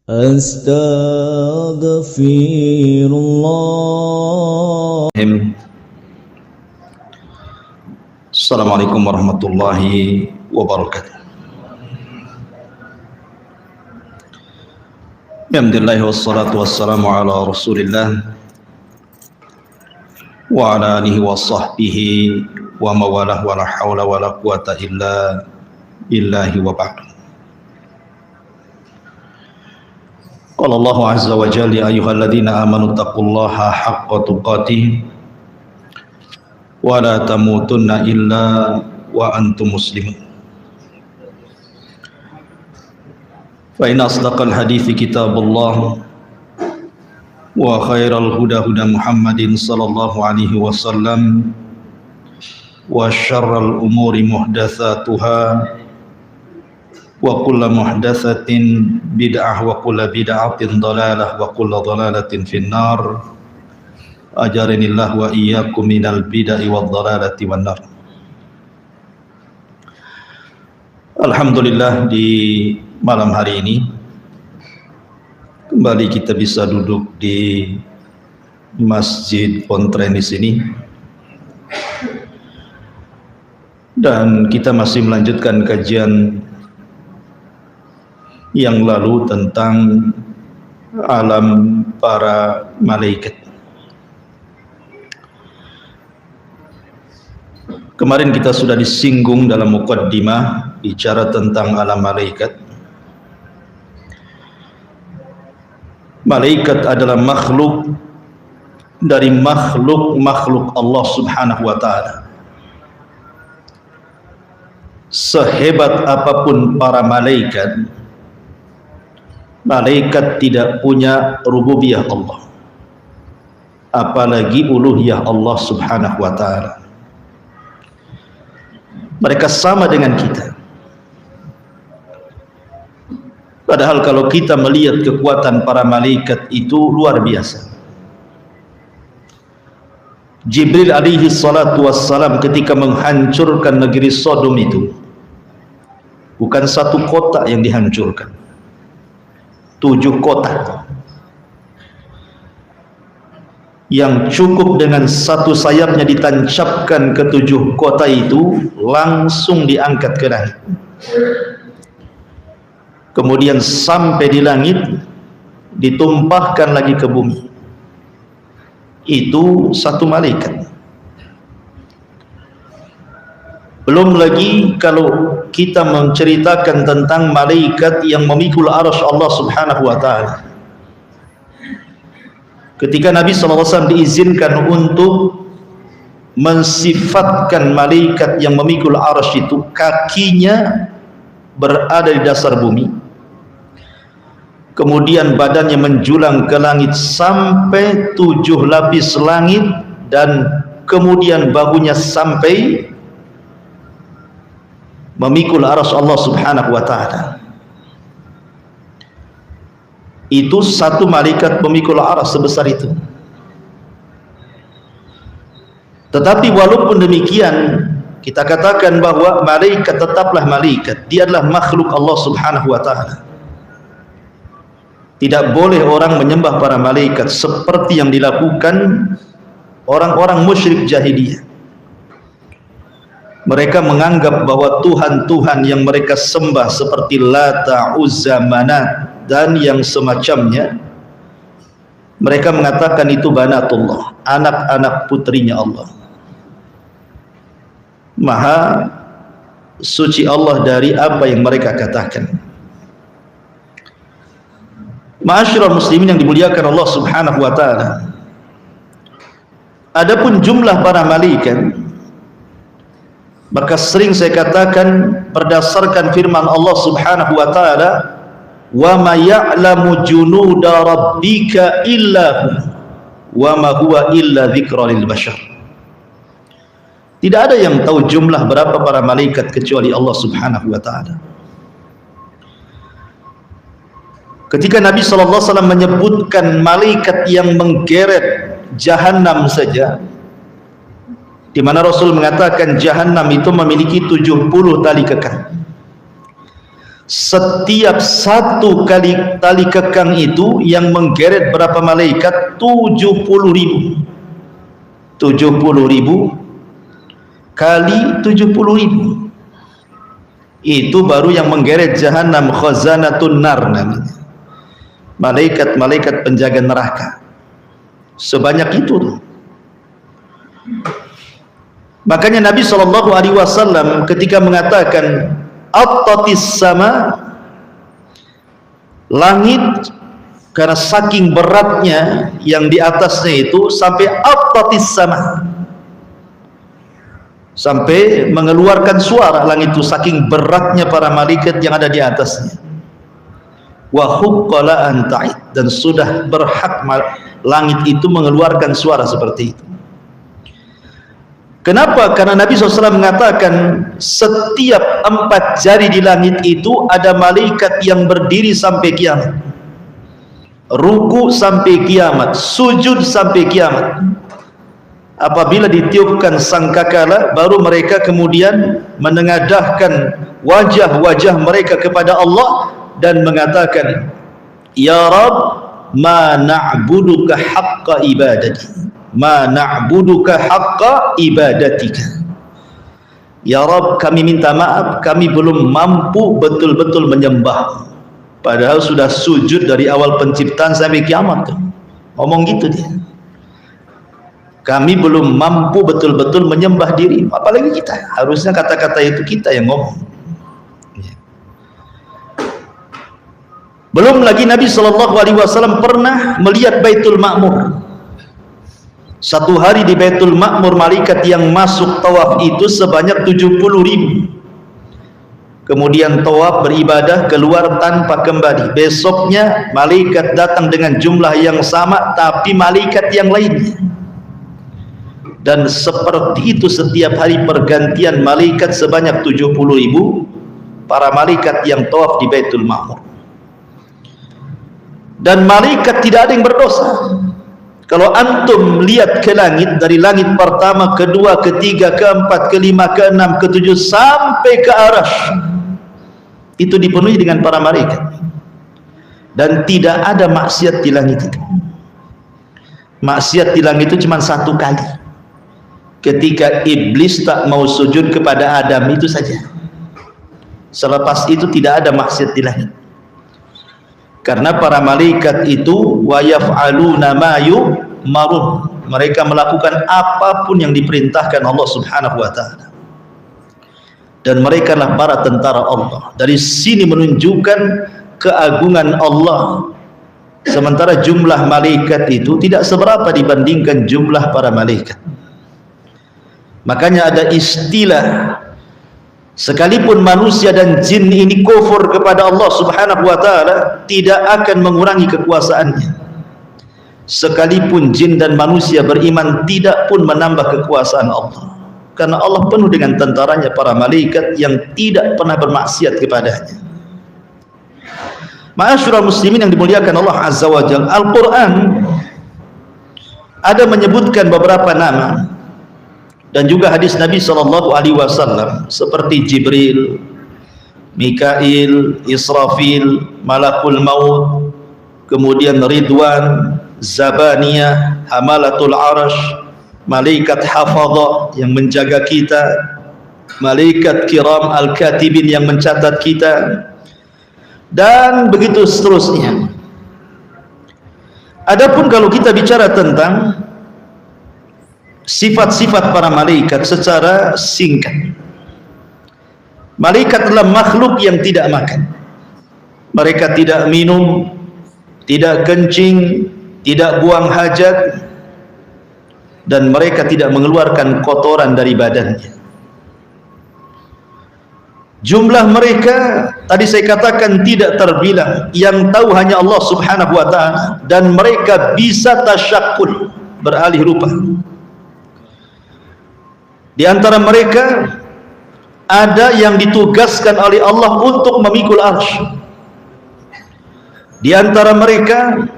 Astaghfirullah. Assalamualaikum warahmatullahi wabarakatuh. Alhamdulillah wassalatu wassalamu ala Rasulillah wa ala alihi wa sahbihi wa mawalah wa la hawla wa la quwata illa billahi wa ba'du. Qala Allah azza wa jalla ya ayyuhalladzina amanu taqullaha haqqa tuqatih wa la tamutunna illa wa antum muslimun. Fa inna asdaqal hadithi kitabullah wa khairal huda huda Muhammadin sallallahu alaihi wasallam wa syarral umuri muhdatsatuha wa kullu muhdatsatin bid'ah wa kullu bid'atin dhalalah wa kullu dhalalatin finnar. Ajaranillah wa iyyakum minal bid'ah wad dhalalati wan nar. Alhamdulillah, di malam hari ini kembali kita bisa duduk di Masjid Pontrenis ini dan kita masih melanjutkan kajian yang lalu tentang alam para malaikat. Kemarin kita sudah disinggung dalam muqaddimah bicara tentang alam malaikat. Malaikat adalah makhluk dari makhluk Allah Subhanahu wa ta'ala. Sehebat apapun para malaikat, malaikat tidak punya rububiyah Allah, apalagi uluhiyah Allah Subhanahu wa ta'ala. Mereka sama dengan kita. Padahal kalau kita melihat kekuatan para malaikat itu luar biasa. Jibril alaihi salatu wassalam ketika menghancurkan negeri Sodom itu, bukan satu kota yang dihancurkan, 7 kota. Yang cukup dengan satu sayapnya ditancapkan ke 7 kota itu, langsung diangkat ke langit. Kemudian sampai di langit, ditumpahkan lagi ke bumi. Itu satu malaikat. Belum lagi kalau kita menceritakan tentang malaikat yang memikul arsy Allah Subhanahu wa ta'ala. Ketika Nabi SAW diizinkan untuk mensifatkan malaikat yang memikul arsy itu, kakinya berada di dasar bumi, kemudian badannya menjulang ke langit sampai 7 lapis langit, dan kemudian bahunya sampai memikul arsy Allah Subhanahu wa ta'ala. Itu satu malaikat memikul arsy sebesar itu. Tetapi walaupun demikian, kita katakan bahwa malaikat tetaplah malaikat. Dia adalah makhluk Allah Subhanahu wa ta'ala. Tidak boleh orang menyembah para malaikat seperti yang dilakukan orang-orang musyrik jahiliyah. Mereka menganggap bahwa Tuhan-Tuhan yang mereka sembah seperti Lata, Uzza, Manat dan yang semacamnya, mereka mengatakan itu banatullah, anak-anak putrinya Allah. Maha suci Allah dari apa yang mereka katakan. Ma'asyiral muslimin yang dimuliakan Allah Subhanahu wa ta'ala, adapun jumlah para malaikat, maka sering saya katakan berdasarkan firman Allah Subhanahu wa ta'ala, wa ma ya'lamu junuda rabbika illa hu wa ma huwa illa dzikra lil bashar. Tidak ada yang tahu jumlah berapa para malaikat kecuali Allah Subhanahu wa ta'ala. Ketika Nabi SAW menyebutkan malaikat yang menggeret Jahannam saja, di mana Rasul mengatakan Jahannam itu memiliki 70 tali kekang. setiap satu kali tali kekang itu yang menggeret berapa malaikat? 70.000. 70.000 kali 70.000. Itu baru yang menggeret Jahannam, khazanatun nar namanya. Malaikat-malaikat penjaga neraka. Sebanyak itu. Makanya Nabi SAW ketika mengatakan attatis sama, langit karena saking beratnya yang di atasnya itu sampai attatis sama, sampai mengeluarkan suara langit itu saking beratnya para malaikat yang ada di atasnya. Wa huqqala an ta'id, dan sudah berhak langit itu mengeluarkan suara seperti itu. Kenapa? Karena Nabi SAW mengatakan setiap 4 jari di langit itu ada malaikat yang berdiri sampai kiamat, ruku sampai kiamat, sujud sampai kiamat. Apabila ditiupkan sangkakala, baru mereka kemudian menengadahkan wajah-wajah mereka kepada Allah dan mengatakan, Ya Rabb, ma na'buduka haqqa ibadati, ma na'buduka haqqa ibadatika. Ya Rabb, kami minta maaf, kami belum mampu betul-betul menyembah. Padahal sudah sujud dari awal penciptaan sampai kiamat tuh. Ngomong gitu dia. Kami belum mampu betul-betul menyembah diri, apalagi kita. Harusnya kata-kata itu kita yang ngomong. Belum lagi Nabi SAW pernah melihat Baitul Ma'mur. Satu hari di Baitul Ma'mur, malaikat yang masuk tawaf itu sebanyak 70.000. Kemudian tawaf beribadah, keluar tanpa kembali. Besoknya malaikat datang dengan jumlah yang sama, tapi malaikat yang lainnya. Dan seperti itu setiap hari pergantian malaikat sebanyak 70.000 para malaikat yang tawaf di Baitul Ma'mur. Dan malaikat tidak ada yang berdosa. Kalau antum lihat ke langit, dari langit pertama, kedua, ketiga, keempat, kelima, keenam, ketujuh sampai ke Arasy, itu dipenuhi dengan para malaikat. Dan tidak ada maksiat di langit itu. Maksiat di langit itu cuma 1 kali. Ketika iblis tak mau sujud kepada Adam, itu saja. Selepas itu tidak ada maksiat di langit. Karena para malaikat itu wa yaf'aluna ma yu'marun, mereka melakukan apapun yang diperintahkan Allah Subhanahu wa taala. Dan mereka adalah para tentara Allah. Dari sini menunjukkan keagungan Allah. Sementara jumlah malaikat itu tidak seberapa dibandingkan jumlah para malaikat. Makanya ada istilah, sekalipun manusia dan jin ini kufur kepada Allah Subhanahu wa taala, tidak akan mengurangi kekuasaannya. Sekalipun jin dan manusia beriman, tidak pun menambah kekuasaan Allah. Karena Allah penuh dengan tentaranya para malaikat yang tidak pernah bermaksiat kepadanya. Ma'asyiral muslimin yang dimuliakan Allah Azza wa Jalla, Al-Quran ada menyebutkan beberapa nama, dan juga hadis Nabi SAW seperti Jibril, Mikail, Israfil, Malakul Maut, kemudian Ridwan, Zabaniyah, Hamalatul Arash, malaikat hafadha yang menjaga kita, malaikat kiram al-katibin yang mencatat kita, dan begitu seterusnya. Adapun kalau kita bicara tentang sifat-sifat para malaikat secara singkat, malaikat adalah makhluk yang tidak makan. Mereka tidak minum, tidak kencing, tidak buang hajat, dan mereka tidak mengeluarkan kotoran dari badannya. Jumlah mereka tadi saya katakan tidak terbilang, yang tahu hanya Allah Subhanahu wa taala, dan mereka bisa tasyakkul, beralih rupa. Di antara mereka ada yang ditugaskan oleh Allah untuk memikul arsy. Di antara mereka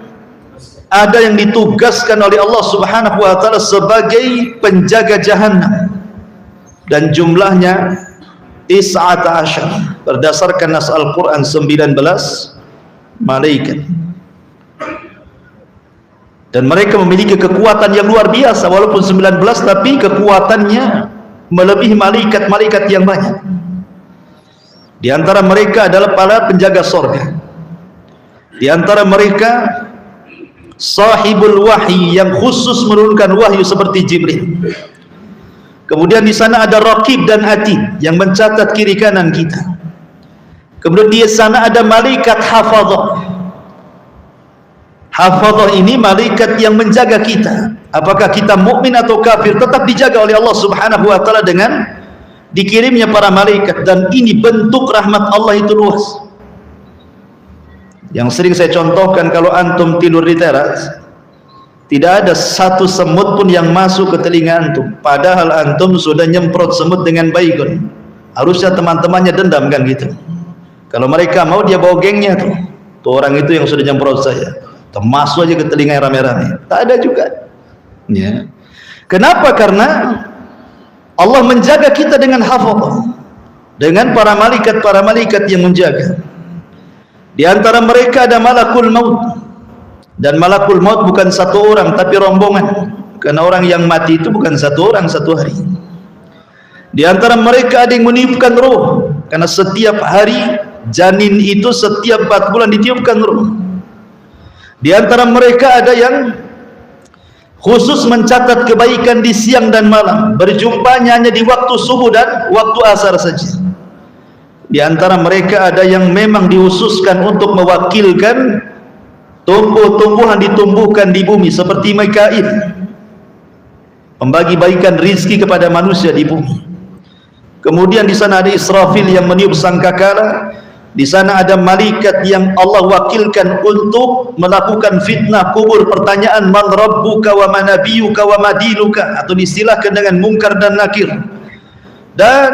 ada yang ditugaskan oleh Allah Subhanahu wa taala sebagai penjaga Jahannam, dan jumlahnya 19 berdasarkan nas Al-Quran 19 malaikat. Dan mereka memiliki kekuatan yang luar biasa, walaupun 19 tapi kekuatannya melebihi malaikat-malaikat yang banyak. Di antara mereka adalah para penjaga surga. Di antara mereka sahibul wahyi yang khusus menurunkan wahyu seperti Jibril. Kemudian di sana ada Raqib dan Atid yang mencatat kiri kanan kita. Kemudian di sana ada malaikat hafadzah. Hafadzah ini malaikat yang menjaga kita. Apakah kita mukmin atau kafir tetap dijaga oleh Allah Subhanahu wa taala dengan dikirimnya para malaikat, dan ini bentuk rahmat Allah itu luas. Yang sering saya contohkan, kalau antum tidur di teras, tidak ada satu semut pun yang masuk ke telinga antum, padahal antum sudah nyemprot semut dengan baygon. Harusnya teman-temannya dendam kan gitu. Kalau mereka mau, dia bawa gengnya tuh orang itu yang sudah nyemprot saya, masuk aja ke telinga rame-rame. Tak ada juga ya. Kenapa? Karena Allah menjaga kita dengan hafadzah, dengan para malaikat yang menjaga. Di antara mereka ada malakul maut. Dan malakul maut bukan satu orang tapi rombongan, karena orang yang mati itu bukan satu orang satu hari. Di antara mereka ada yang meniupkan roh, karena setiap hari janin itu setiap 4 bulan ditiupkan roh. Di antara mereka ada yang khusus mencatat kebaikan di siang dan malam, berjumpanya hanya di waktu subuh dan waktu asar saja. Di antara mereka ada yang memang dihususkan untuk mewakilkan tumbuh-tumbuhan ditumbuhkan di bumi, seperti Mikail, membagi bagikan rizki kepada manusia di bumi. Kemudian di sana ada Israfil yang meniup sangkakala. Di sana ada malaikat yang Allah wakilkan untuk melakukan fitnah kubur, pertanyaan man rabbuka wa man nabiyuka wa madinuka, atau diistilahkan dengan munkar dan nakir. Dan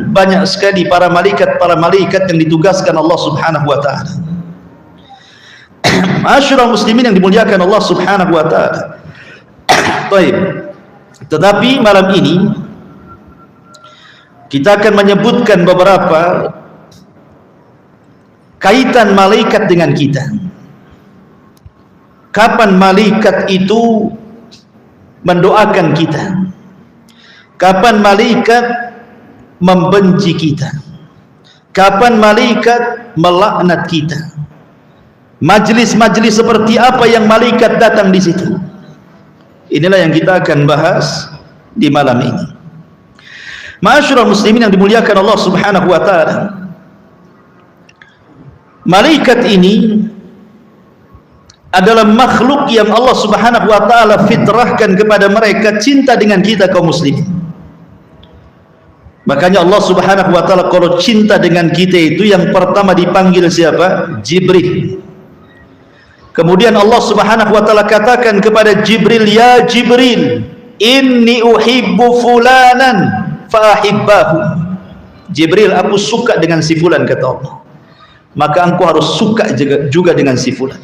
banyak sekali para malaikat yang ditugaskan Allah Subhanahu wa taala. Masyarul muslimin yang dimuliakan Allah Subhanahu wa taala. Baik. Tetapi malam ini kita akan menyebutkan beberapa kaitan malaikat dengan kita. Kapan malaikat itu mendoakan kita? Kapan malaikat membenci kita? Kapan malaikat melaknat kita? Majlis-majlis seperti apa yang malaikat datang di situ? Inilah yang kita akan bahas di malam ini. Ma'asyiral muslimin yang dimuliakan Allah Subhanahu wa taala. Malaikat ini adalah makhluk yang Allah Subhanahu wa taala fitrahkan kepada mereka cinta dengan kita kaum muslimin. Makanya Allah Subhanahu wa taala kalau cinta dengan kita itu yang pertama dipanggil siapa? Jibril. Kemudian Allah Subhanahu wa taala katakan kepada Jibril, ya Jibril, inni uhibbu fulanan fa ahibbahu. Jibril, aku suka dengan si fulan, kata Allah. Maka engkau harus suka juga dengan si fulan.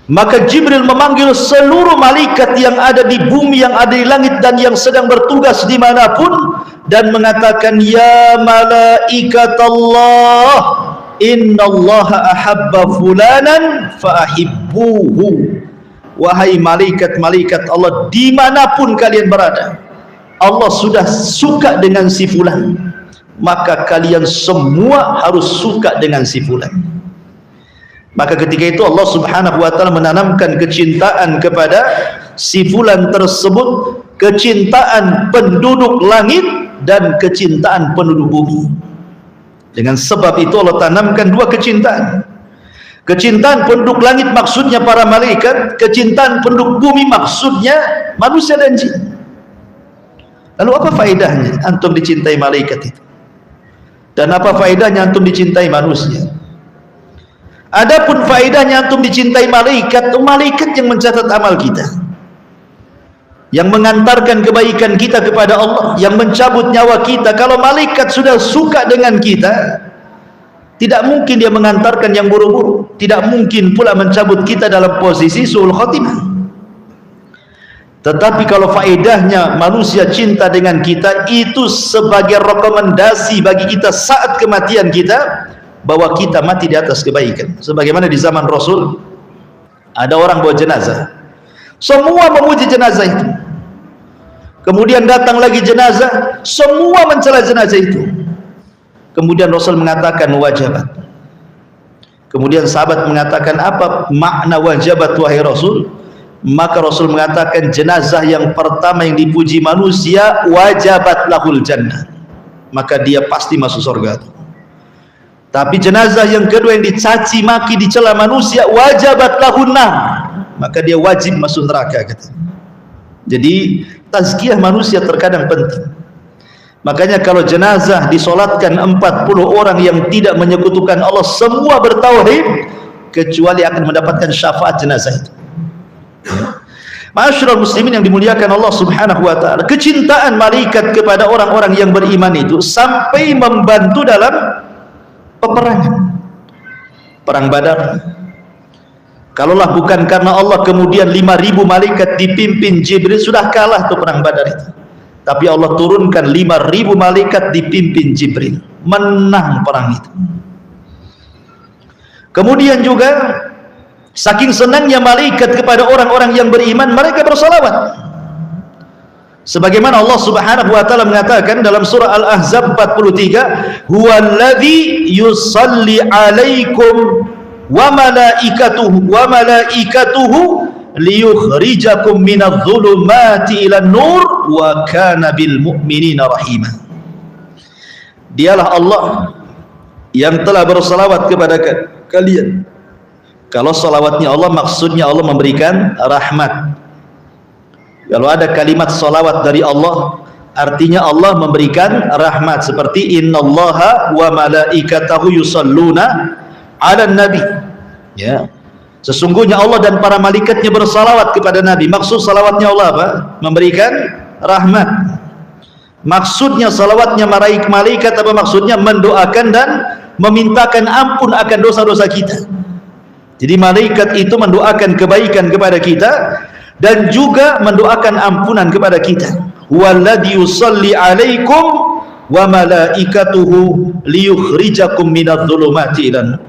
Maka Jibril memanggil seluruh malaikat yang ada di bumi, yang ada di langit, dan yang sedang bertugas dimanapun, dan mengatakan, ya malaikat Allah, innallaha ahabba fulanan fa ahibbuhu. Wahai malaikat-malaikat Allah, dimanapun kalian berada, Allah sudah suka dengan si fulan, maka kalian semua harus suka dengan si fulan. Maka ketika itu Allah Subhanahu wa taala menanamkan kecintaan kepada si fulan tersebut, kecintaan penduduk langit dan kecintaan penduduk bumi. Dengan sebab itu Allah tanamkan dua kecintaan. Kecintaan penduduk langit maksudnya para malaikat, kecintaan penduduk bumi maksudnya manusia dan jin. Lalu apa faedahnya antum dicintai malaikat itu? Dan apa faedahnya antum dicintai manusia? Adapun faedahnya antum dicintai malaikat, malaikat yang mencatat amal kita, yang mengantarkan kebaikan kita kepada Allah, yang mencabut nyawa kita. Kalau malaikat sudah suka dengan kita, tidak mungkin dia mengantarkan yang buru-buru, tidak mungkin pula mencabut kita dalam posisi su'ul khotimah. Tetapi kalau faedahnya manusia cinta dengan kita, itu sebagai rekomendasi bagi kita saat kematian kita, bahwa kita mati di atas kebaikan. Sebagaimana di zaman Rasul, ada orang bawa jenazah, semua memuji jenazah itu. Kemudian datang lagi jenazah, semua mencela jenazah itu. Kemudian Rasul mengatakan wajabat. Kemudian sahabat mengatakan, apa makna wajabat wahai Rasul? Maka Rasul mengatakan, jenazah yang pertama yang dipuji manusia, wajabat lahul jannah, maka dia pasti masuk surga. Tapi jenazah yang kedua yang dicaci maki, dicela manusia, wajabat lahun nar, maka dia wajib masuk neraka. Jadi tazkiyah manusia terkadang penting. Makanya kalau jenazah disolatkan 40 orang yang tidak menyekutukan Allah, semua bertauhid, kecuali akan mendapatkan syafaat jenazah itu. Ma'asyiral muslimin yang dimuliakan Allah Subhanahu wa taala, kecintaan malaikat kepada orang-orang yang beriman itu sampai membantu dalam peperangan. Perang Badar, kalaulah bukan karena Allah, kemudian 5.000 malaikat dipimpin Jibril, sudah kalah tuh perang Badar itu. Tapi Allah turunkan 5.000 malaikat dipimpin Jibril, menang perang itu. Kemudian juga saking senangnya malaikat kepada orang-orang yang beriman, mereka bersalawat. Sebagaimana Allah Subhanahu wa taala mengatakan dalam surah Al-Ahzab 43, huwallazi yusalli 'alaikum wa malaikatuhu liyukhrijakum minadh-dhulumati ilan nur wa kana bil mu'minina rahima. Dialah Allah yang telah bersalawat kepada kalian. Kalau salawatnya Allah, maksudnya Allah memberikan rahmat. Kalau ada kalimat salawat dari Allah, artinya Allah memberikan rahmat. Seperti innallaha wa malaikatahu yusalluna 'alan nabi. Ya. Sesungguhnya Allah dan para malaikatnya bersalawat kepada Nabi. Maksud salawatnya Allah apa? Memberikan rahmat. Maksudnya salawatnya malaikat apa maksudnya? Mendoakan dan memintakan ampun akan dosa-dosa kita. Jadi malaikat itu mendoakan kebaikan kepada kita dan juga mendoakan ampunan kepada kita. Walladzi yusalli 'alaikum wa malaikatuhu liyukhrijakum minadh-dhulumati ilan nur.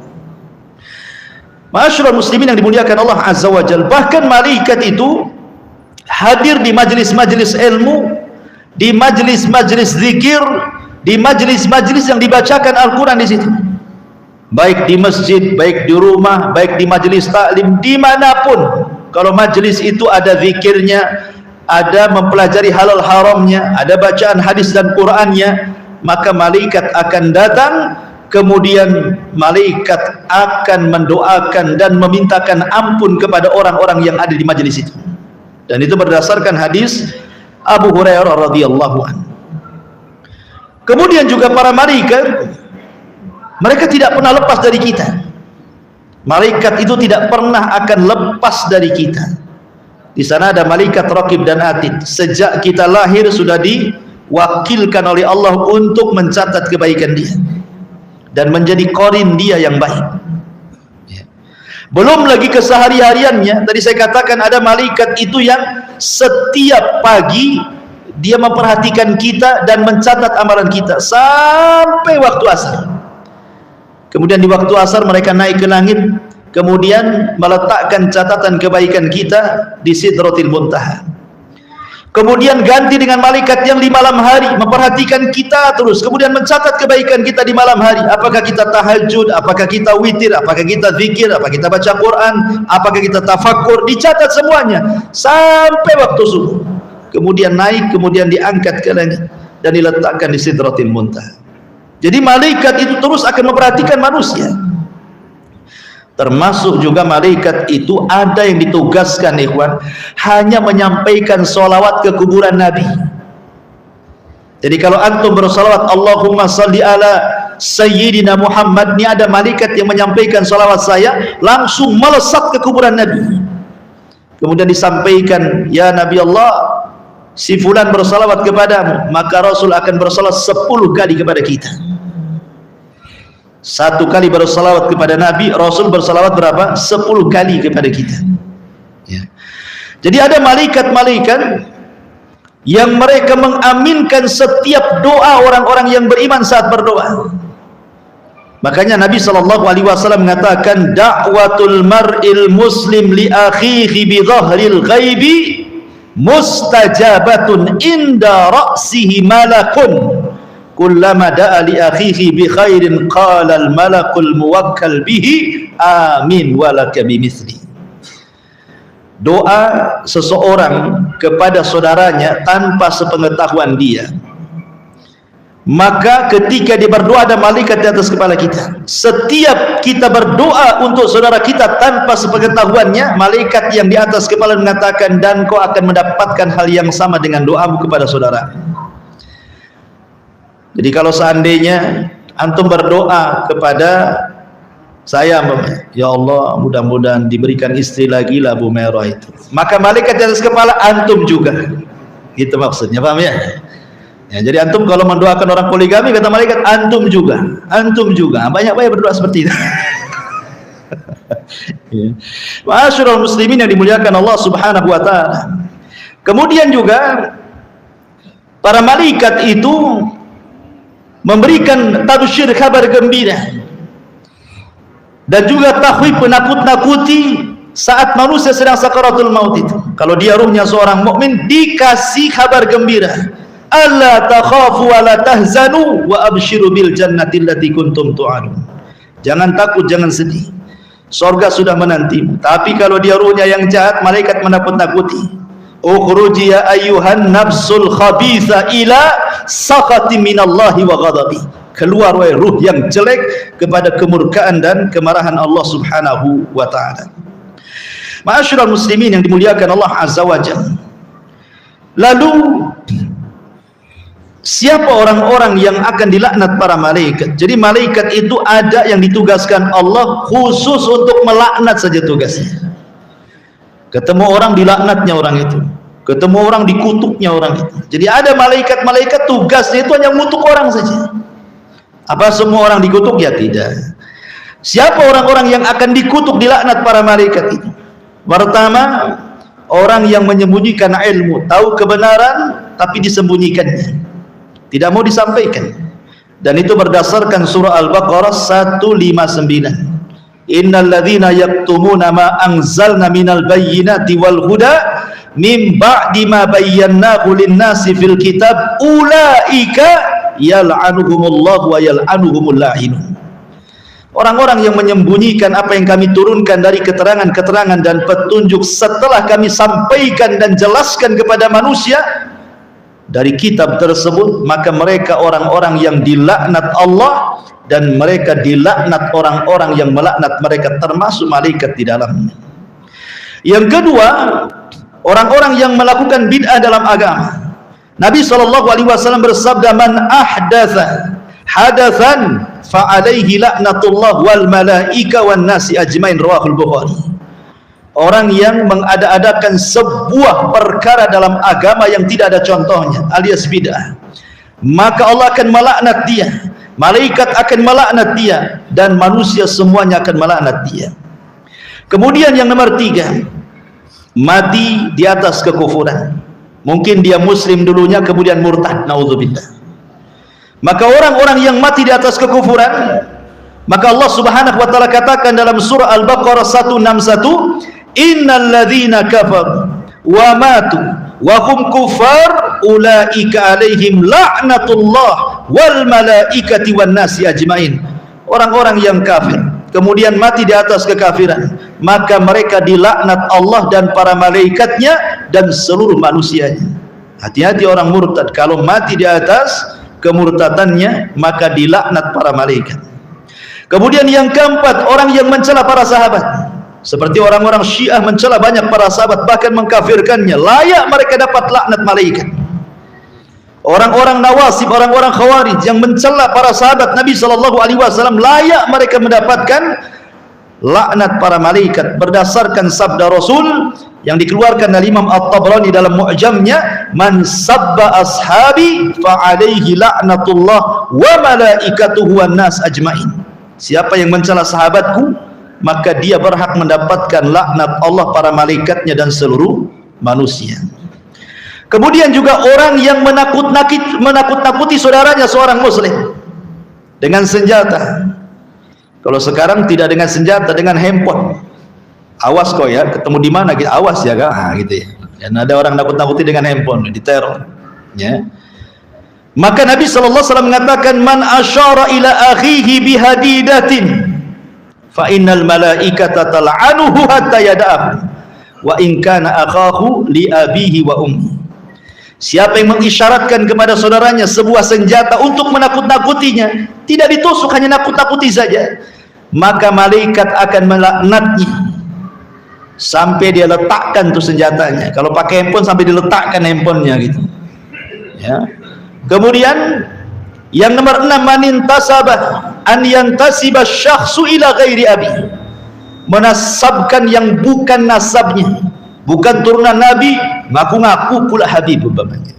Ma'asyiral muslimin yang dimuliakan Allah Azza wa Jalla, bahkan malaikat itu hadir di majlis-majlis ilmu, di majlis-majlis zikir, di majlis-majlis yang dibacakan Al-Quran di situ. Baik di masjid, baik di rumah, baik di majlis taklim, dimanapun. Kalau majlis itu ada zikirnya, ada mempelajari halal haramnya, ada bacaan hadis dan Qur'annya, maka malaikat akan datang. Kemudian malaikat akan mendoakan dan memintakan ampun kepada orang-orang yang ada di majlis itu. Dan itu berdasarkan hadis Abu Hurairah radhiyallahu anhu. Kemudian juga para malaikat, mereka tidak pernah lepas dari kita. Malaikat itu tidak pernah akan lepas dari kita. Di sana ada malaikat raqib dan atid. Sejak kita lahir sudah diwakilkan oleh Allah untuk mencatat kebaikan dia dan menjadi korin dia yang baik. Belum lagi kesehari-hariannya. Tadi saya katakan ada malaikat itu yang setiap pagi dia memperhatikan kita dan mencatat amalan kita sampai waktu asar. Kemudian di waktu asar mereka naik ke langit, kemudian meletakkan catatan kebaikan kita di Sidratil Muntaha. Kemudian ganti dengan malaikat yang di malam hari memperhatikan kita terus, kemudian mencatat kebaikan kita di malam hari. Apakah kita tahajud, apakah kita witir, apakah kita zikir, apakah kita baca Quran, apakah kita tafakkur, dicatat semuanya sampai waktu subuh. Kemudian naik, kemudian diangkat ke langit dan diletakkan di Sidratil Muntaha. Jadi malaikat itu terus akan memperhatikan manusia. Termasuk juga malaikat itu ada yang ditugaskan ikhwan, hanya menyampaikan sholawat ke kuburan Nabi. Jadi kalau antum bersolawat Allahumma salli ala Sayyidina Muhammad, ini ada malaikat yang menyampaikan sholawat saya, langsung melesat ke kuburan Nabi. Kemudian disampaikan, ya Nabi Allah, si fulan bersolawat kepadamu, maka Rasul akan bersolawat 10 kali kepada kita. 1 kali bersalawat kepada Nabi, Rasul bersalawat berapa? 10 kali kepada kita. Ya. Jadi ada malaikat-malaikat yang mereka mengaminkan setiap doa orang-orang yang beriman saat berdoa. Makanya Nabi SAW mengatakan, da'watul mar'il muslim li akhihi bi dhahril ghaibi mustajabatun inda ra'sihi malakun kullama da'a li akhihi bi khairin qala al malakul muwakkal bihi amin walaka bimithli. Doa seseorang kepada saudaranya tanpa sepengetahuan dia, maka ketika dia berdoa ada malaikat di atas kepala kita. Setiap kita berdoa untuk saudara kita tanpa sepengetahuannya, malaikat yang di atas kepala mengatakan, dan kau akan mendapatkan hal yang sama dengan doamu kepada saudara. Jadi kalau seandainya antum berdoa kepada saya, ya Allah mudah-mudahan diberikan istri lagi lah Bu Merah itu, maka malaikat di atas kepala antum juga, gitu maksudnya, paham ya? Ya, jadi antum kalau mendoakan orang poligami, kata malaikat, antum juga, banyak-banyak berdoa seperti itu. Ma'asyiral muslimin yang dimuliakan Allah Subhanahu wa taala. Kemudian juga para malaikat itu memberikan tabsyir, kabar gembira, dan juga tahwib, penakut-nakuti saat manusia sedang sakaratul maut itu. Kalau dia ruhnya seorang mukmin, dikasih kabar gembira, alla takhafu wa la tahzanu wa abshiru bil jannati allati kuntum tu'adun. Jangan takut, jangan sedih, surga sudah menantimu. Tapi kalau dia ruhnya yang jahat, malaikat menakut-nakuti, ukhruji ya ayyuhan nafsul khabitha ila sakhati minallahi wa ghadabi. Keluar wahai ruh yang jelek kepada kemurkaan dan kemarahan Allah Subhanahu wa taala. Ma'asyiral muslimin yang dimuliakan Allah Azza wa Jalla. Lalu siapa orang-orang yang akan dilaknat para malaikat? Jadi malaikat itu ada yang ditugaskan Allah khusus untuk melaknat saja tugasnya. Ketemu orang dilaknatnya orang itu, ketemu orang dikutuknya orang itu. Jadi ada malaikat-malaikat tugasnya itu hanya mengutuk orang saja. Apa semua orang dikutuk? Ya tidak. Siapa orang-orang yang akan dikutuk, dilaknat para malaikat itu? Pertama, orang yang menyembunyikan ilmu, tahu kebenaran tapi disembunyikannya, tidak mau disampaikan. Dan itu berdasarkan surah Al-Baqarah 159. Innal ladzina yaktumuna ma anzalna minal bayyinati wal huda min ba'di ma bayyanahu lin-nasi fil kitab ulaika yal'anuhumullah wa yal'anuhumul la'inun. Orang-orang yang menyembunyikan apa yang kami turunkan dari keterangan-keterangan dan petunjuk setelah kami sampaikan dan jelaskan kepada manusia dari kitab tersebut, maka mereka orang-orang yang dilaknat Allah, dan mereka dilaknat orang-orang yang melaknat mereka, termasuk malaikat di dalamnya. Yang kedua, orang-orang yang melakukan bid'ah dalam agama. Nabi SAW bersabda, man ahdatha hadathan fa'alaihi la'natullah wal malaika wan nasi ajmain, rawahul Bukhari. Orang yang mengada-adakan sebuah perkara dalam agama yang tidak ada contohnya, alias bid'ah, maka Allah akan melaknat dia, malaikat akan melaknat dia, dan manusia semuanya akan melaknat dia. Kemudian yang nomor tiga, mati di atas kekufuran. Mungkin dia muslim dulunya kemudian murtad, naudzubillah. Maka orang-orang yang mati di atas kekufuran, maka Allah Subhanahu wa taala katakan dalam surah Al-Baqarah 161, innal ladzina kafaru wa matu wa hum kufar ulaika alaihim la'natullah wal malaikati wan nasi ajmain. Orang-orang yang kafir kemudian mati di atas kekafiran, maka mereka dilaknat Allah dan para malaikatnya dan seluruh manusianya. Hati-hati orang murtad, kalau mati di atas kemurtadannya maka dilaknat para malaikat. Kemudian yang keempat, orang yang mencela para sahabat, seperti orang-orang Syiah mencela banyak para sahabat, bahkan mengkafirkannya, layak mereka dapat laknat malaikat. Orang-orang Nawasib, orang-orang Khawarij yang mencela para sahabat Nabi SAW, layak mereka mendapatkan laknat para malaikat, berdasarkan sabda Rasul yang dikeluarkan dari Imam At-Tabrani dalam Mu'jamnya, man sabba ashabi fa alaihi la'natullah wa malaikatuhu wan nas ajmain. Siapa yang mencela sahabatku, maka dia berhak mendapatkan laknat Allah, para malaikatnya dan seluruh manusia. Kemudian juga orang yang menakut-nakuti saudaranya seorang muslim dengan senjata. Kalau sekarang tidak dengan senjata, dengan handphone. Awas kau ya, ketemu di mana gitu, awas ya kan, gitu ya. Dan ada orang nakut-nakuti dengan handphone, diteror. Ya. Maka Nabi SAW mengatakan, man asyara ila akhihi bihadidatin, fa innal malaikata tal'anuhu hatta yada'ahu, wa in kana akhahu li abihi wa ummi. Siapa yang mengisyaratkan kepada saudaranya sebuah senjata untuk menakut-nakutinya, tidak ditusuk, hanya nakut-nakuti saja, maka malaikat akan melaknatnya sampai dia letakkan tuh senjatanya. Kalau pakai handphone sampai diletakkan handphonenya gitu. Ya. Kemudian yang nomor 6, manintasabah an yantasiba syakhsu ila ghairi abi, menasabkan yang bukan nasabnya, bukan turunan Nabi, ngaku-ngaku pula Habib umpamanya.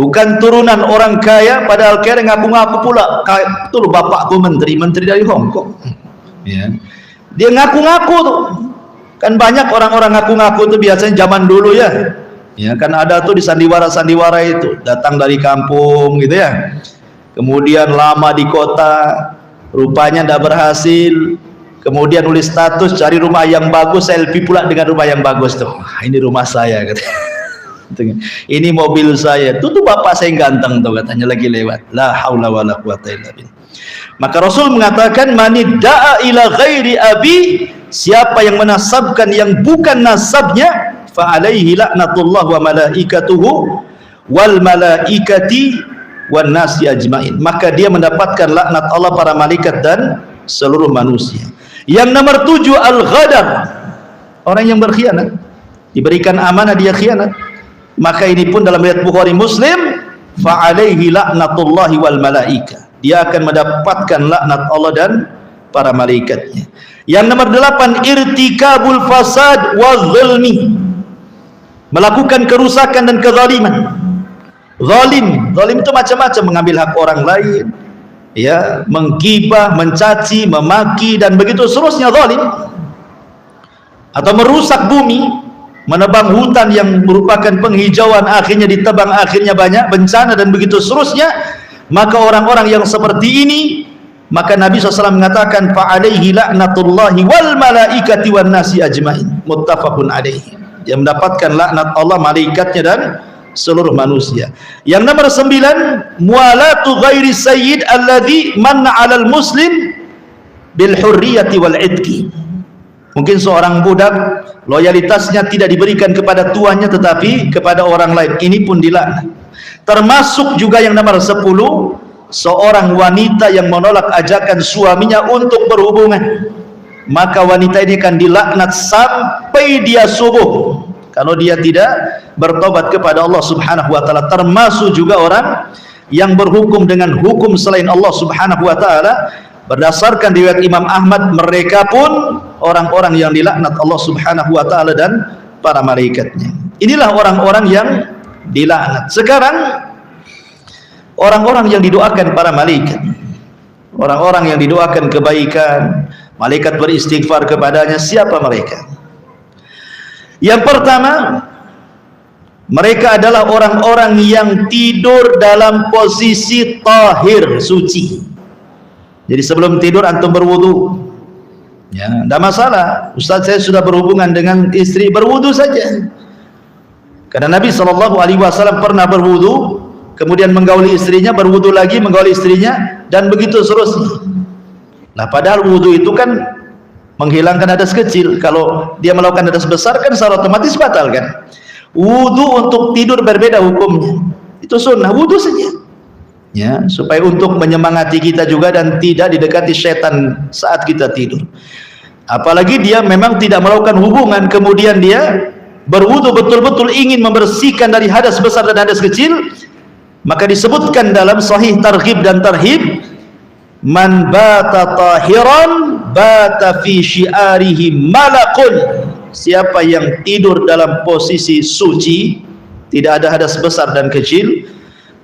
Bukan turunan orang kaya, padahal kaya ngaku-ngaku pula betul bapakku menteri dari Hong Kong. Ya. Dia ngaku-ngaku tuh. Kan banyak orang-orang ngaku-ngaku itu biasanya zaman dulu ya. Ya kan ada tuh di sandiwara-sandiwara itu, datang dari kampung gitu ya. Kemudian lama di kota, rupanya tidak berhasil. Kemudian nulis status cari rumah yang bagus, selfie pula dengan rumah yang bagus tuh. Ini rumah saya katanya. Ini mobil saya. Tuh bapak saya yang ganteng tuh katanya lagi lewat. La haula wala quwata illa billah. Maka Rasul mengatakan, manidda'a ila ghairi abi, siapa yang menasabkan yang bukan nasabnya, fa alaihi laknatullah wa malaikatuhu wal malaikati wan nasi ajmain, maka dia mendapatkan laknat Allah, para malaikat dan seluruh manusia. Yang nomor 7, al-ghadar, orang yang berkhianat, diberikan amanah dia khianat, maka ini pun dalam riwayat Bukhari Muslim, fa alaihi laknatullahi wal malaika, dia akan mendapatkan laknat Allah dan para malaikatnya. Yang nomor 8, irtikabul fasad wa zulmi, melakukan kerusakan dan kezaliman. Zalim itu macam-macam, mengambil hak orang lain, ya, menggibah, mencaci, memaki dan begitu seterusnya, zalim. Atau merusak bumi, menebang hutan yang merupakan penghijauan, akhirnya ditebang, akhirnya banyak bencana dan begitu seterusnya. Maka orang-orang yang seperti ini, maka Nabi SAW mengatakan, fa alaihi laknatullahi wal malaikati wan nasi ajmain, muttafaqun alaihi, dia mendapatkan laknat Allah, malaikatnya dan seluruh manusia. Yang nomor 9, mualatu ghairi sayyid alladhi manna 'alal muslim bil hurriyati wal idki. Mungkin seorang budak loyalitasnya tidak diberikan kepada tuannya tetapi kepada orang lain, ini pun dilaknat. Termasuk juga yang nomor 10, seorang wanita yang menolak ajakan suaminya untuk berhubungan, maka wanita ini akan dilaknat sampai dia subuh kalau dia tidak bertobat kepada Allah Subhanahu wa taala. Termasuk juga orang yang berhukum dengan hukum selain Allah Subhanahu wa taala. Berdasarkan riwayat Imam Ahmad, mereka pun orang-orang yang dilaknat Allah Subhanahu wa taala dan para malaikatnya. Inilah orang-orang yang dilaknat. Sekarang orang-orang yang didoakan para malaikat, orang-orang yang didoakan kebaikan, malaikat beristighfar kepadanya, siapa mereka? Yang pertama, mereka adalah orang-orang yang tidur dalam posisi tahir, suci. Jadi sebelum tidur antum berwudu, ya, tidak masalah. Ustaz, saya sudah berhubungan dengan istri, berwudu saja. Karena Nabi SAW pernah berwudu, kemudian menggauli istrinya, berwudu lagi, menggauli istrinya, dan begitu seterusnya. Nah, padahal wudu itu kan menghilangkan hadas kecil. Kalau dia melakukan hadas besar kan secara otomatis batal kan. Wudu untuk tidur berbeda hukumnya. Itu sunnah, wudu saja. Ya, supaya untuk menyemangati kita juga dan tidak didekati setan saat kita tidur. Apalagi dia memang tidak melakukan hubungan, kemudian dia berwudu betul-betul ingin membersihkan dari hadas besar dan hadas kecil, maka disebutkan dalam sahih targhib dan tarhib, man bata tahiran bata fi syi'arihi malakun, siapa yang tidur dalam posisi suci, tidak ada hadas besar dan kecil,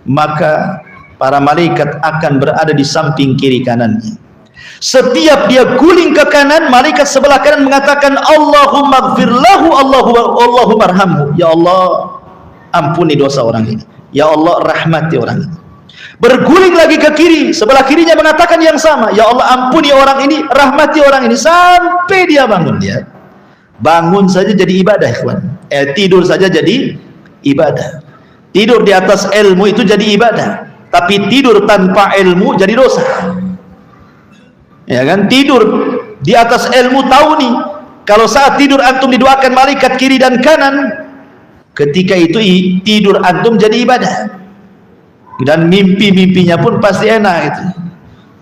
maka para malaikat akan berada di samping kiri kanannya. Setiap dia guling ke kanan, malaikat sebelah kanan mengatakan Allahumma gfir lahu, Allahumma arhamhu. Ya Allah, ampuni dosa orang ini. Ya Allah, rahmati orang ini. Berguling lagi ke kiri, sebelah kirinya mengatakan yang sama. Ya Allah, ampuni orang ini, rahmati orang ini, sampai dia bangun. Dia bangun saja jadi ibadah, ikhwan. Tidur saja jadi ibadah. Tidur di atas ilmu itu jadi ibadah. Tapi tidur tanpa ilmu jadi dosa. Ya kan, tidur di atas ilmu, tahu nih kalau saat tidur antum didoakan malaikat kiri dan kanan, ketika itu tidur antum jadi ibadah, dan mimpi-mimpinya pun pasti enak itu.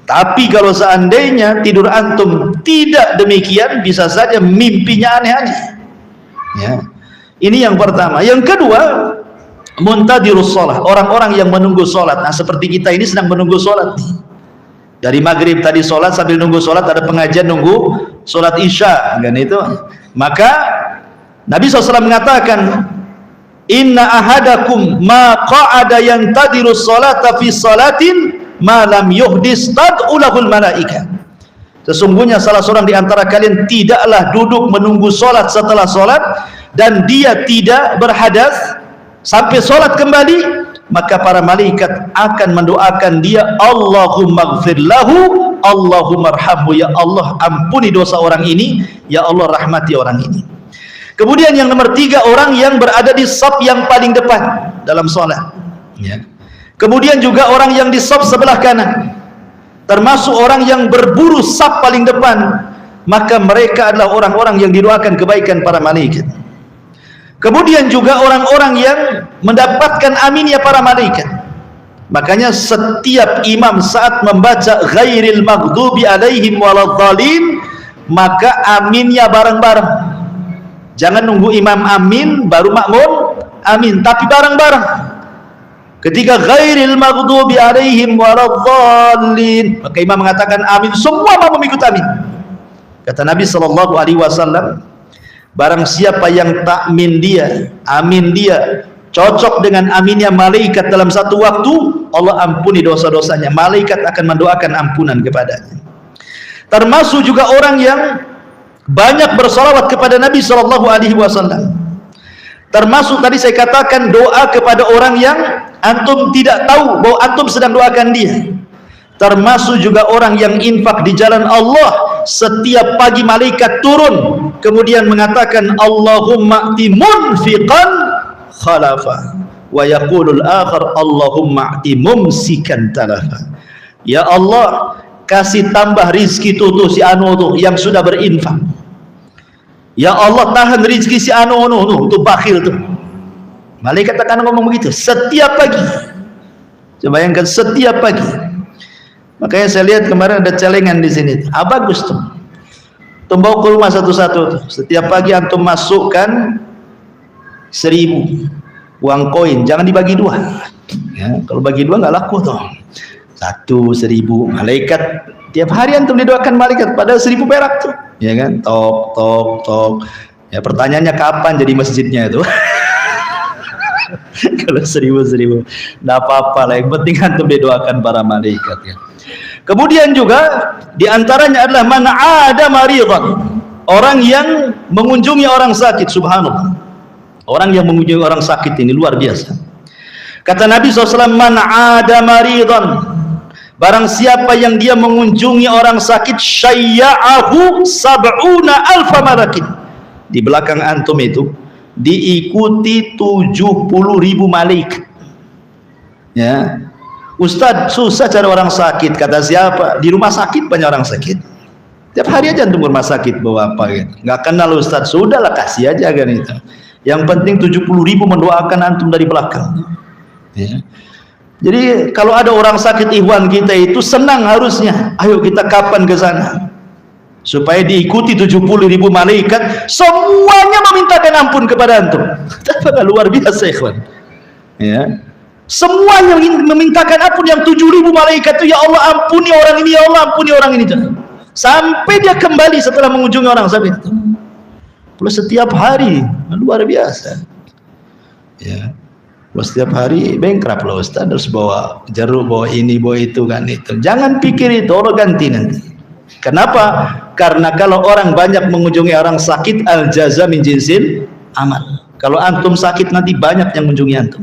Tapi kalau seandainya tidur antum tidak demikian, bisa saja mimpinya aneh-aneh. Ya, ini yang pertama. Yang kedua, muntadirus sholat, orang-orang yang menunggu sholat. Nah, seperti kita ini sedang menunggu sholat nih. Dari maghrib tadi sholat, sambil nunggu sholat ada pengajian nunggu sholat isya, kan itu. Maka Nabi SAW mengatakan, inna ahadakum ma qa'ada yantadirus sholata fi sholatin ma lam yuhdis tad'ulahul malaika. Sesungguhnya salah seorang di antara kalian tidaklah duduk menunggu sholat setelah sholat dan dia tidak berhadas sampai sholat kembali, maka para malaikat akan mendoakan dia, Allahumma gfir lahu, Allahumma arhamhu. Ya Allah, ampuni dosa orang ini, ya Allah, rahmati orang ini. Kemudian yang nomor 3, orang yang berada di shaf yang paling depan dalam sholat, ya. Kemudian juga orang yang di shaf sebelah kanan, termasuk orang yang berburu shaf paling depan, maka mereka adalah orang-orang yang didoakan kebaikan para malaikat. Kemudian juga orang-orang yang mendapatkan aminnya para malaikat. Makanya setiap imam saat membaca ghairil maghdubi alaihim waladhdallin, maka aminnya bareng-bareng. Jangan nunggu imam amin baru makmum amin, tapi bareng-bareng. Ketika ghairil maghdubi alaihim waladhdallin, maka imam mengatakan amin, semua makmum ikut amin. Kata Nabi SAW, barang siapa yang takmin dia, amin dia, cocok dengan aminnya malaikat dalam satu waktu, Allah ampuni dosa-dosanya. Malaikat akan mendoakan ampunan kepadanya. Termasuk juga orang yang banyak bersalawat kepada Nabi SAW. Termasuk tadi saya katakan doa kepada orang yang antum tidak tahu bahwa antum sedang doakan dia. Termasuk juga orang yang infak di jalan Allah. Setiap pagi malaikat turun kemudian mengatakan Allahumma ati munfiqan khalafa wa yaqulul akhar Allahumma ati mumsikan talafa. Ya Allah, kasih tambah rizki tuh si anu tuh yang sudah berinfak. Ya Allah, tahan rizki si anu tuh bakhil tuh. Malaikat akan ngomong begitu setiap pagi. Coba bayangkan, setiap pagi. Makanya saya lihat kemarin ada celengan di sini. Bagus tuh. Bawa ke rumah satu-satu. Setiap pagi antum masukkan 1000 uang koin. Jangan dibagi 2. Ya, kalau bagi 2 nggak laku tuh. 1.000. Malaikat tiap hari antum didoakan malaikat. Padahal 1000 perak tuh. Ya kan? Tok. Ya, pertanyaannya kapan jadi masjidnya itu? Kalau 1000 nggak apa-apa lah. Yang penting antum didoakan para malaikat ya. Kemudian juga diantaranya adalah man ada maridhan, orang yang mengunjungi orang sakit. Subhanallah, orang yang mengunjungi orang sakit ini luar biasa. Kata Nabi SAW, man ada maridhan, barang siapa yang dia mengunjungi orang sakit, syayya'ahu sab'una alfa malakin, di belakang antum itu diikuti 70.000 malaikat. Ya, Ustaz, susah cari orang sakit. Kata siapa? Di rumah sakit banyak orang sakit. Tiap hari aja antum rumah sakit bawa apa gitu. Nggak kenal Ustaz, sudahlah kasih aja kan itu. Yang penting 70.000 mendoakan antum dari belakang. Ya. Jadi kalau ada orang sakit ikhwan kita itu senang harusnya. Ayo kita kapan ke sana? Supaya diikuti 70.000 malaikat, semuanya memintakan ampun kepada antum. Apakah luar biasa ikhwan? Ya. Semuanya memintakan ampun, yang 7.000 malaikat itu, ya Allah ampuni orang ini, ya Allah ampuni orang ini, sampai dia kembali setelah mengunjungi orang sakit. Plus setiap hari, luar biasa. Ya, plus setiap hari bankrupt loh Ustaz, harus bawa jeruk, bawa ini, bawa itu kan itu. Jangan pikir itu, Allah ganti nanti. Kenapa? Karena kalau orang banyak mengunjungi orang sakit, al jaza min jinsil amal. Kalau antum sakit nanti banyak yang mengunjungi antum.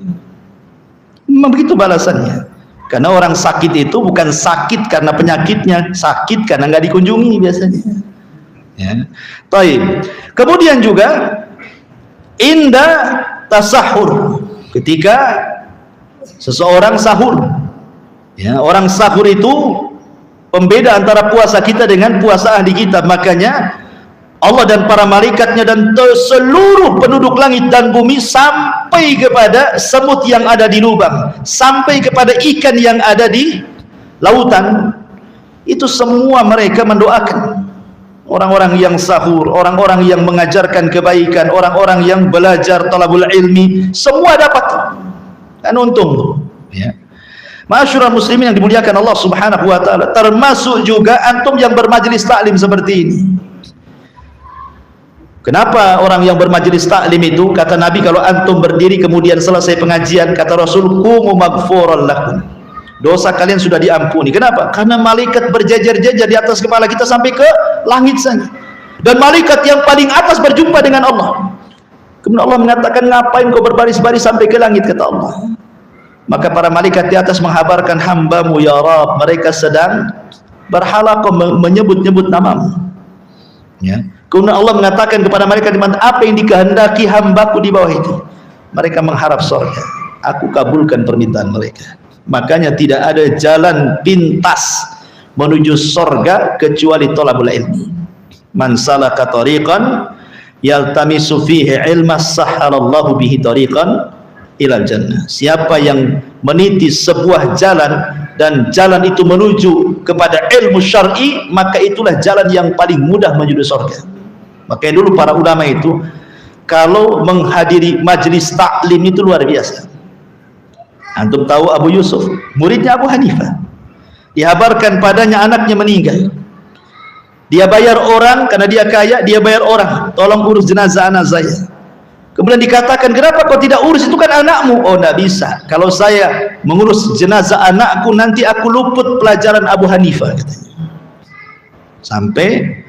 Memang begitu balasannya. Karena orang sakit itu bukan sakit karena penyakitnya, sakit karena nggak dikunjungi biasanya. Ya. Taib. Kemudian juga inda tasahur, ketika seseorang sahur. Ya, orang sahur itu pembeda antara puasa kita dengan puasa ahli kita. Makanya Allah dan para malaikatnya dan seluruh penduduk langit dan bumi, sampai kepada semut yang ada di lubang, sampai kepada ikan yang ada di lautan, itu semua mereka mendoakan orang-orang yang sahur, orang-orang yang mengajarkan kebaikan, orang-orang yang belajar talabul ilmi, semua dapat. Kan untung, ya. Ma'asyiral muslimin yang dimuliakan Allah Subhanahu wa taala, termasuk juga antum yang bermajlis taklim seperti ini. Kenapa orang yang bermajlis taklim itu, kata Nabi, kalau antum berdiri kemudian selesai pengajian, kata Rasul, qumu maghfuran lakum, dosa kalian sudah diampuni. Kenapa? Karena malaikat berjajar-jajar di atas kepala kita sampai ke langit saja, dan malaikat yang paling atas berjumpa dengan Allah. Kemudian Allah mengatakan, ngapain kau berbaris-baris sampai ke langit, kata Allah. Maka para malaikat di atas menghabarkan, hambamu ya Rabb, mereka sedang berhalaqah menyebut-nyebut namamu. Ya. Kemudian Allah mengatakan kepada mereka, apa yang dikehendaki hambaku di bawah itu? Mereka mengharap surga. Aku kabulkan permintaan mereka. Makanya tidak ada jalan pintas menuju surga kecuali thalabul ilmi. Man salaka tariqan yaltamisu fihi ilma sahhalallahu bihi tariqan ilal jannah. Siapa yang meniti sebuah jalan dan jalan itu menuju kepada ilmu syar'i, maka itulah jalan yang paling mudah menuju surga. Makanya dulu para ulama itu kalau menghadiri majlis taklim itu luar biasa. Antum tahu Abu Yusuf, muridnya Abu Hanifah, dihabarkan padanya anaknya meninggal. Dia bayar orang, karena dia kaya, dia bayar orang, tolong urus jenazah anak saya. Kemudian dikatakan, kenapa kau tidak urus, itu kan anakmu? Oh, tidak bisa, kalau saya mengurus jenazah anakku nanti aku luput pelajaran Abu Hanifah, katanya. Sampai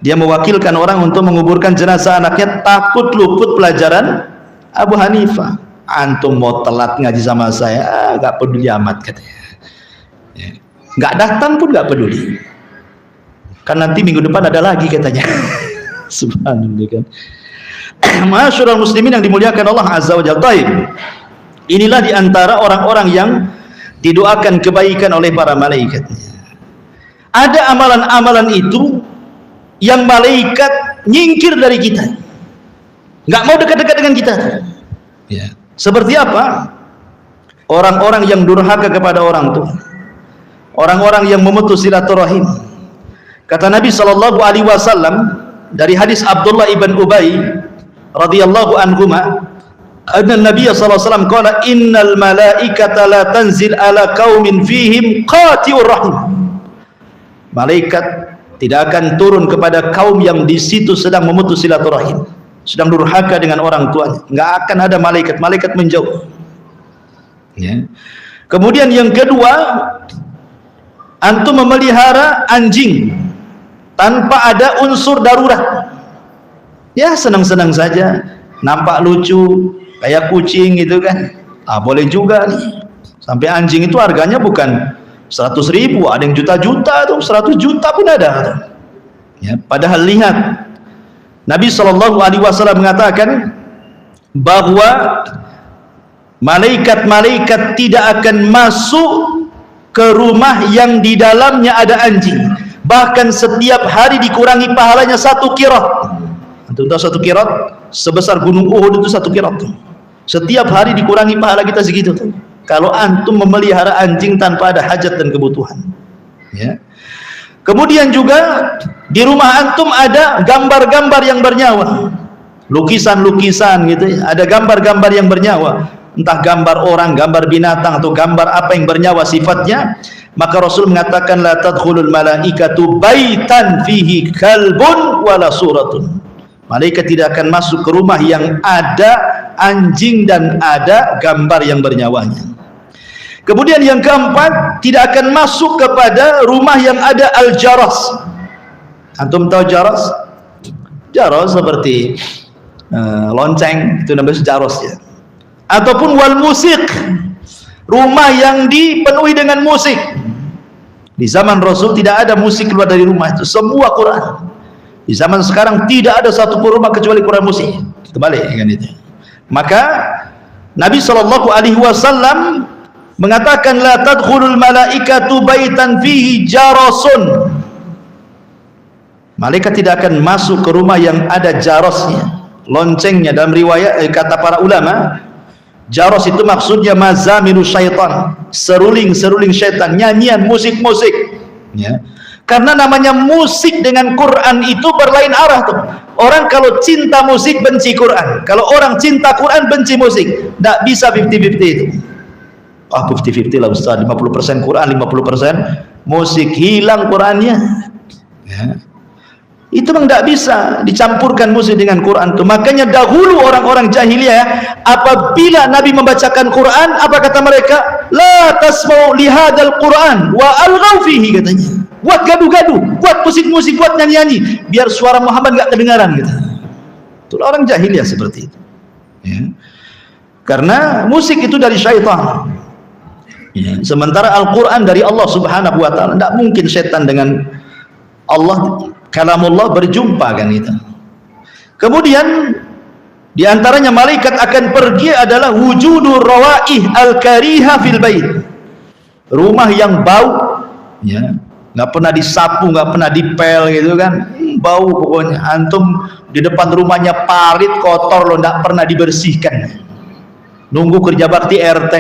dia mewakilkan orang untuk menguburkan jenazah anaknya, takut luput pelajaran Abu Hanifah. Antum mau telat ngaji sama saya, gak peduli amat, katanya. Ya. Gak datang pun gak peduli, kan nanti minggu depan ada lagi, katanya. Subhanallah, kan. Ma'asyiral muslimin yang dimuliakan Allah Azza wa Jalla. Inilah diantara orang-orang yang didoakan kebaikan oleh para malaikatnya. Ada amalan-amalan itu yang malaikat nyingkir dari kita, nggak mau dekat-dekat dengan kita. Ya. Seperti apa? Orang-orang yang durhaka kepada orang tua, orang-orang yang memutus silaturahim. Kata Nabi SAW dari hadis Abdullah ibn Ubay radhiyallahu anhuma, anna Nabi SAW qala, innal malaikata la tanzil ala qaumin fihim qati'ur rahim. Malaikat tidak akan turun kepada kaum yang di situ sedang memutus silaturahim, sedang durhaka dengan orang tuanya. Enggak akan ada malaikat, malaikat menjauh. Ya. Kemudian yang kedua, antum memelihara anjing tanpa ada unsur darurat. Ya, senang-senang saja, nampak lucu kayak kucing gitu kan. Boleh juga nih. Sampai anjing itu harganya bukan 100.000, ada yang juta-juta tuh, 100 juta pun ada. Ya, padahal lihat, Nabi SAW mengatakan bahwa malaikat-malaikat tidak akan masuk ke rumah yang di dalamnya ada anjing. Bahkan setiap hari dikurangi pahalanya 1 qirat. Antum tahu 1 qirat? Sebesar gunung Uhud itu 1 qirat. Setiap hari dikurangi pahala kita segitu tuh. Kalau antum memelihara anjing tanpa ada hajat dan kebutuhan. Ya. Kemudian juga di rumah antum ada gambar-gambar yang bernyawa, lukisan-lukisan gitu ya. Ada gambar-gambar yang bernyawa, entah gambar orang, gambar binatang, atau gambar apa yang bernyawa sifatnya. Maka Rasul mengatakan, la tadkhulul malaikatu baitan fihi kalbun wala suratun. Malaikat tidak akan masuk ke rumah yang ada anjing dan ada gambar yang bernyawanya. Kemudian yang keempat, tidak akan masuk kepada rumah yang ada al-jaras. Antum tahu jaras? Jaras seperti lonceng, itu namanya jaras ya. Ataupun wal musik, rumah yang dipenuhi dengan musik. Di zaman Rasul tidak ada musik keluar dari rumah itu, semua Quran. Di zaman sekarang tidak ada satu pun rumah kecuali Quran musik. Terbalik kan itu. Maka Nabi SAW mengatakan la tadkhulul malaikatu baitan fihi jarasun. Malaikat tidak akan masuk ke rumah yang ada jarosnya, loncengnya. Dalam riwayat kata para ulama, jaros itu maksudnya mazamiru syaitan, seruling-seruling syaitan, nyanyian, musik-musik ya. Karena namanya musik dengan Quran itu berlain arah tuh. Orang kalau cinta musik benci Quran, kalau orang cinta Quran benci musik. Tidak bisa 50-50 itu. 50-50 lah Ustaz, 50% Quran, 50% musik, hilang Qurannya ya. Itu memang tidak bisa dicampurkan musik dengan Quran itu. Makanya dahulu orang-orang jahiliyah apabila Nabi membacakan Quran, apa kata mereka? La tasma'u lihadal Quran wa alghaw fihi, katanya. Buat gaduh-gaduh, buat musik-musik, buat nyanyi-nyanyi, biar suara Muhammad enggak kedengaran gitu. Itu orang jahiliyah seperti itu. Ya. Karena musik itu dari syaitan. Ya. Sementara Al-Quran dari Allah Subhanahu wa taala, tidak mungkin setan dengan Allah, kalamullah berjumpa kan itu. Kemudian di antaranya malaikat akan pergi adalah wujudur rawaih al-kariha fil bait. Rumah yang bau ya, nggak pernah disapu, nggak pernah dipel gitu kan, bau pokoknya. Antum di depan rumahnya parit kotor loh, nggak pernah dibersihkan. Nunggu kerja bakti RT,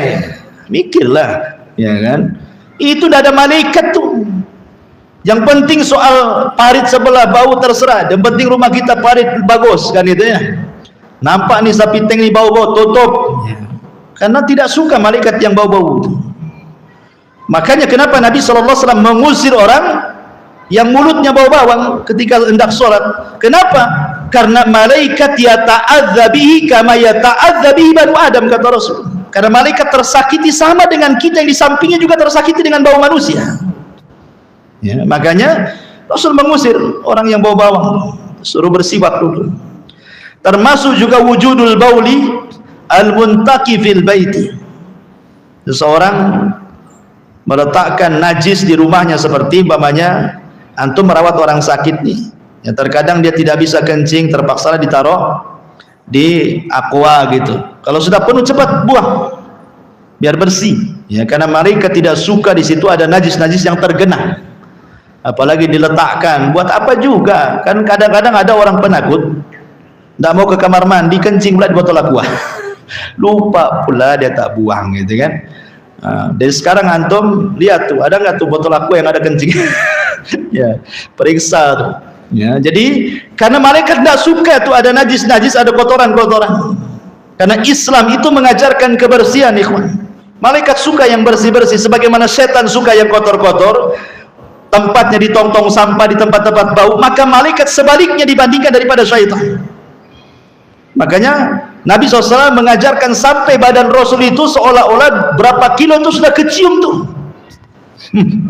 mikirlah ya kan. Itu udah ada malaikat tuh. Yang penting soal parit sebelah bau terserah, yang penting rumah kita parit bagus kan itu ya. Nampak nih sapi teng nih bau-bau, tutup ya. Karena tidak suka malaikat yang bau-bau. Makanya kenapa Nabi SAW mengusir orang yang mulutnya bau bawang ketika hendak sholat? Kenapa? Karena malaikat yata'adza bihi kama yata'adza bihi banu Adam, kata Rasul. Karena malaikat tersakiti sama dengan kita yang di sampingnya juga tersakiti dengan bau manusia. Ya, makanya Rasul mengusir orang yang bau bawang, suruh bersiwak dulu. Termasuk juga wujudul bauli al-muntaqi fil baiti. Seseorang meletakkan najis di rumahnya, seperti umpamanya antum merawat orang sakit nih, yang terkadang dia tidak bisa kencing, terpaksa ditaruh di aqua gitu. Kalau sudah penuh cepat buang biar bersih ya, karena malaikat tidak suka di situ ada najis-najis yang tergenang. Apalagi diletakkan, buat apa juga kan. Kadang-kadang ada orang penakut tidak mau ke kamar mandi, kencing pula di botol aqua. Lupa pula dia tak buang gitu kan. Dari sekarang antum lihat tuh, ada nggak tuh botol aqua yang ada kencing? Ya, periksa tuh ya. Jadi karena malaikat tidak suka tuh ada najis-najis, ada kotoran-kotoran. Karena Islam itu mengajarkan kebersihan, ikhwan. Malaikat suka yang bersih-bersih, sebagaimana setan suka yang kotor-kotor, tempatnya di tong-tong sampah, di tempat-tempat bau. Maka malaikat sebaliknya dibandingkan daripada syaitan. Makanya Nabi SAW mengajarkan sampai badan Rasul itu seolah-olah berapa kilo itu sudah kecium tuh.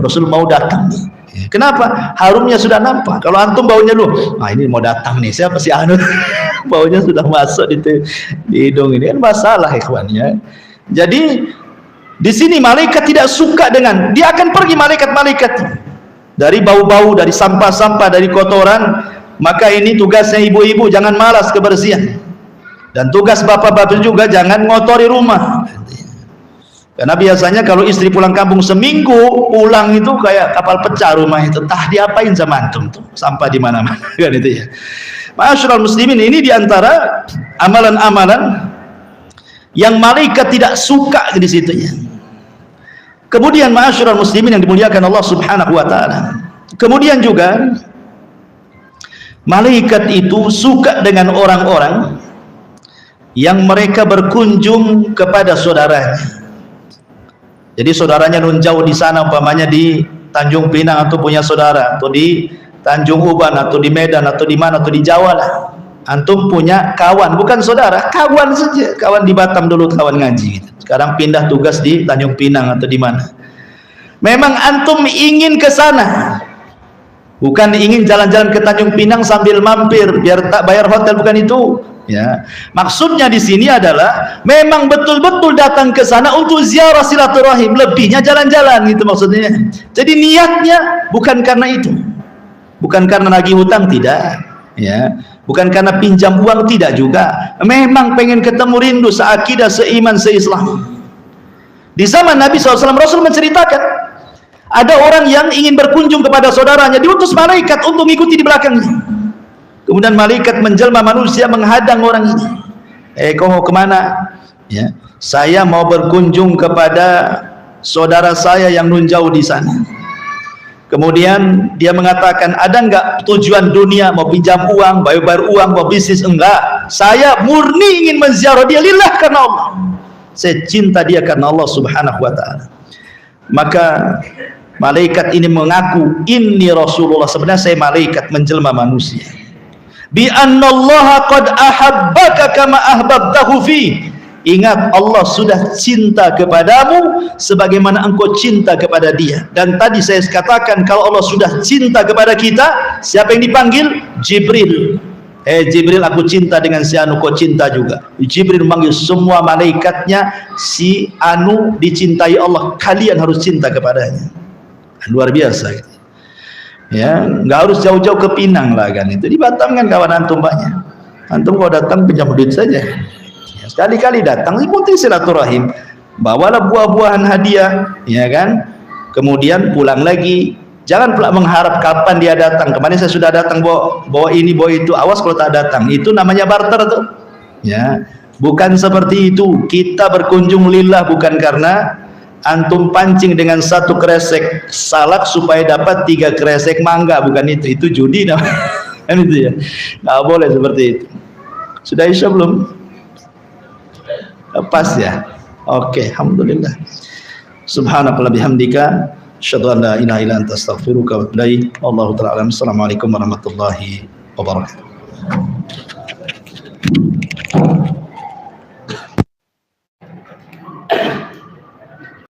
Rasul mau datang nih. Kenapa? Harumnya sudah nampak. Kalau antum baunya lu, ini mau datang nih, siapa si Anu? Baunya sudah masuk di hidung, ini kan masalah ikhwan ya. Jadi di sini malaikat tidak suka dengan, dia akan pergi malaikat-malaikat dari bau-bau, dari sampah-sampah, dari kotoran. Maka ini tugasnya ibu-ibu, jangan malas kebersihan. Dan tugas bapak-bapak juga jangan ngotori rumah. Karena biasanya kalau istri pulang kampung seminggu, pulang itu kayak kapal pecah rumah itu. Tah diapain sama antum tuh? Sampah di mana-mana kan itu ya. Ma'asyiral muslimin, ini diantara amalan-amalan yang malaikat tidak suka di situnya. Kemudian ma'asyiral muslimin yang dimuliakan Allah Subhanahu wa taala, kemudian juga malaikat itu suka dengan orang-orang yang mereka berkunjung kepada saudaranya. Jadi saudaranya nun jauh di sana, umpamanya di Tanjung Pinang atau punya saudara, atau di Tanjung Uban, atau di Medan, atau di mana, atau di Jawa lah. Antum punya kawan, bukan saudara, kawan saja. Kawan di Batam dulu, kawan ngaji gitu. Sekarang pindah tugas di Tanjung Pinang atau di mana. Memang antum ingin ke sana, bukan ingin jalan-jalan ke Tanjung Pinang sambil mampir biar tak bayar hotel, bukan itu. Ya, maksudnya di sini adalah memang betul-betul datang ke sana untuk ziarah silaturahim, lebihnya jalan-jalan gitu maksudnya. Jadi niatnya bukan karena itu, bukan karena nagih hutang, tidak, ya, bukan karena pinjam uang, tidak juga. Memang pengen ketemu, rindu, seakidah, seiman, seislam. Di zaman Nabi SAW, Rasul menceritakan ada orang yang ingin berkunjung kepada saudaranya, diutus malaikat untuk mengikuti di belakangnya. Kemudian malaikat menjelma manusia menghadang orang ini. Kau mau kemana? Ya, saya mau berkunjung kepada saudara saya yang nun jauh di sana. Kemudian dia mengatakan, ada enggak tujuan dunia, mau pinjam uang, bayar uang, mau bisnis? Enggak, saya murni ingin menziarah dia lillah, karena Allah. Saya cinta dia karena Allah Subhanahu wa ta'ala. Maka malaikat ini mengaku, inni Rasulullah, sebenarnya saya malaikat menjelma manusia. Bi annallaha qad ahabbaka kama ahbabtahu fi. Ingat, Allah sudah cinta kepadamu sebagaimana engkau cinta kepada dia. Dan tadi saya katakan, kalau Allah sudah cinta kepada kita, siapa yang dipanggil? Jibril. Jibril, aku cinta dengan si Anu, kau cinta juga. Jibril memanggil semua malaikatnya, si Anu dicintai Allah, kalian harus cinta kepadanya. Luar biasa gitu. Ya, nggak harus jauh-jauh ke Pinang lah kan, itu di Batam kan kawan antum banyak. Antum kalau datang pinjam duit saja, ya, sekali-kali datang ikuti silaturahim, bawalah buah-buahan hadiah, ya kan, kemudian pulang lagi. Jangan pula mengharap kapan dia datang. Kemarin saya sudah datang, bawa ini bawa itu, awas kalau tak datang, itu namanya barter tuh, ya. Bukan seperti itu. Kita berkunjung lillah, bukan karena antum pancing dengan satu kresek salak supaya dapat 3 kresek mangga, bukan itu. Itu judi namanya. Kan itu ya, nggak boleh seperti itu. Sudah isya belum? Pas ya. Oke, alhamdulillah. Subhanallah bihamdika, asyhadu an la ilaha illa anta, astaghfiruka wa atubu ilaik. Wallahu ta'ala alam. Assalamualaikum warahmatullahi wabarakatuh.